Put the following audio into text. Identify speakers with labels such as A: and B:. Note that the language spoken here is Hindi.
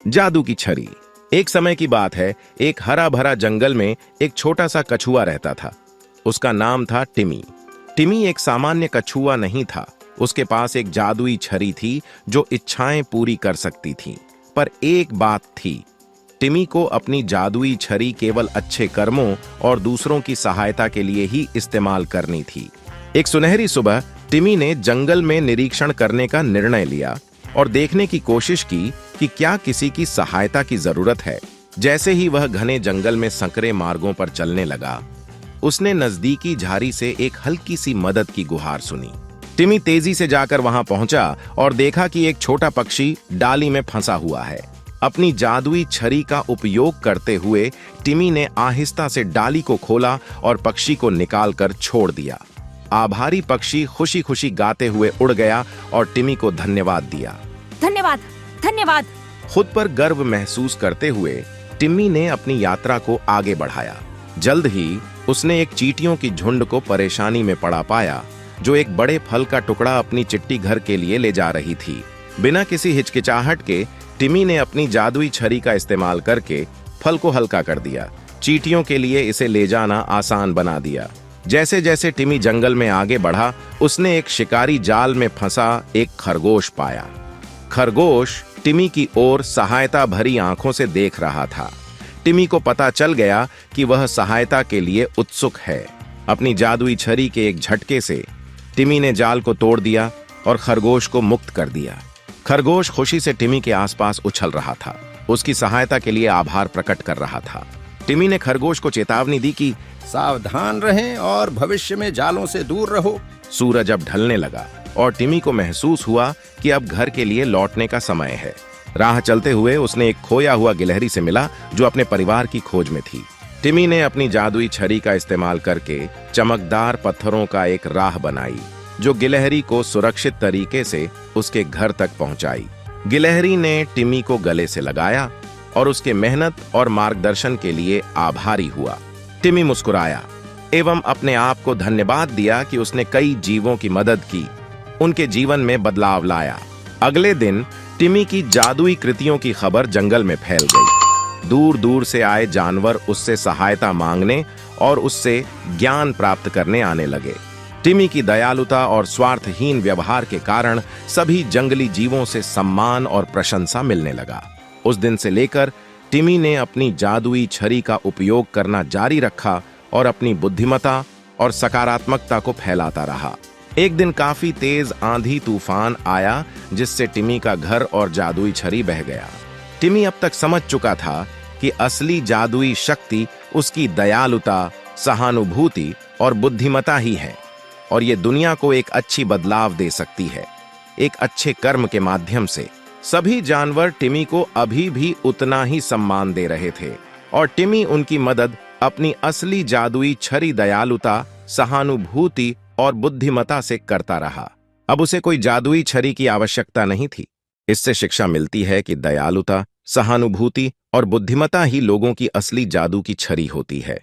A: जादू की छड़ी। एक समय की बात है, एक हरा भरा जंगल में एक छोटा सा कछुआ रहता था। उसका नाम था टिमी। टिमी एक सामान्य कछुआ नहीं था। उसके पास एक जादुई छड़ी थी जो इच्छाएं पूरी कर सकती थी। पर एक बात थी, टिमी को अपनी जादुई छड़ी केवल अच्छे कर्मों और दूसरों की सहायता के लिए ही इस्तेमाल करनी थी। एक सुनहरी सुबह टिमी ने जंगल में निरीक्षण करने का निर्णय लिया और देखने की कोशिश की कि क्या किसी की सहायता की जरूरत है। जैसे ही वह घने जंगल में संकरे मार्गों पर चलने लगा, उसने नजदीकी झाड़ी से एक हल्की सी मदद की गुहार सुनी। टिमी तेजी से जाकर वहां पहुंचा और देखा कि एक छोटा पक्षी डाली में फंसा हुआ है। अपनी जादुई छड़ी का उपयोग करते हुए टिमी ने आहिस्ता से डाली को खोला और पक्षी को निकालकर छोड़ दिया। आभारी पक्षी खुशी खुशी गाते हुए उड़ गया और टिमी को धन्यवाद दिया।
B: धन्यवाद, धन्यवाद।
A: खुद पर गर्व महसूस करते हुए टिम्मी ने अपनी यात्रा को आगे बढ़ाया। जल्द ही उसने एक चींटियों की झुंड को परेशानी में पड़ा पाया, जो एक बड़े फल का टुकड़ा अपनी चिट्टी घर के लिए ले जा रही थी। बिना किसी हिचकिचाहट के टिम्मी ने अपनी जादुई छड़ी का इस्तेमाल करके फल को हल्का कर दिया। चींटियों के लिए इसे ले जाना आसान बना दिया। जैसे जैसे टिम्मी जंगल में आगे बढ़ा, उसने एक शिकारी जाल में फंसा एक खरगोश पाया। खरगोश टिम्मी की ओर सहायता भरी आंखों से देख रहा था। टिम्मी को पता चल गया कि वह सहायता के लिए उत्सुक है। अपनी जादुई छड़ी के एक झटके से टिम्मी ने जाल को तोड़ दिया और खरगोश को मुक्त कर दिया। खरगोश खुशी से टिम्मी के आसपास उछल रहा था, उसकी सहायता के लिए आभार प्रकट कर रहा था। टिम्मी ने खरगोश को चेतावनी दी कि
C: सावधान रहें और भविष्य में जालों से दूर रहो।
A: सूरज अब ढलने लगा और टिम्मी को महसूस हुआ कि अब घर के लिए लौटने का समय है। राह चलते हुए उसने एक खोया हुआ गिलहरी से मिला जो अपने परिवार की खोज में थी। टिम्मी ने अपनी जादुई छड़ी का इस्तेमाल करके चमकदार पत्थरों का एक राह बनाई, जो गिलहरी को सुरक्षित तरीके से उसके घर तक पहुंचाई। गिलहरी ने टिम्मी को गले से लगाया और उसके मेहनत और मार्गदर्शन के लिए आभारी हुआ। टिम्मी मुस्कुराया एवं अपने आप को धन्यवाद दिया कि उसने कई जीवों की मदद की, उनके जीवन में बदलाव लाया। अगले दिन टिम्मी की जादुई कृतियों की खबर जंगल में फैल गई। दूर दूर से आए जानवर उससे सहायता मांगने और उससे ज्ञान प्राप्त करने आने लगे। टिम्मी की दयालुता और स्वार्थहीन व्यवहार के कारण सभी जंगली जीवों से सम्मान और प्रशंसा मिलने लगा। उस दिन से लेकर टिम्मी ने अपनी जादुई छड़ी का उपयोग करना जारी रखा और अपनी बुद्धिमत्ता और सकारात्मकता को फैलाता रहा। एक दिन काफी तेज आंधी तूफान आया, जिससे टिम्मी का घर और जादुई छड़ी बह गया। टिम्मी अब तक समझ चुका था कि असली जादुई शक्ति उसकी दयालुता, सहानुभूति और बुद्धिमत्ता ही है, और ये दुनिया को एक अच्छी बदलाव दे सकती है, एक अच्छे कर्म के माध्यम से। सभी जानवर टिम्मी को अभी भी उतना ही सम्मान दे रहे थे और टिम्मी उनकी मदद अपनी असली जादुई छड़ी, दयालुता, सहानुभूति और बुद्धिमत्ता से करता रहा। अब उसे कोई जादुई छड़ी की आवश्यकता नहीं थी। इससे शिक्षा मिलती है कि दयालुता, सहानुभूति और बुद्धिमत्ता ही लोगों की असली जादू की छड़ी होती है।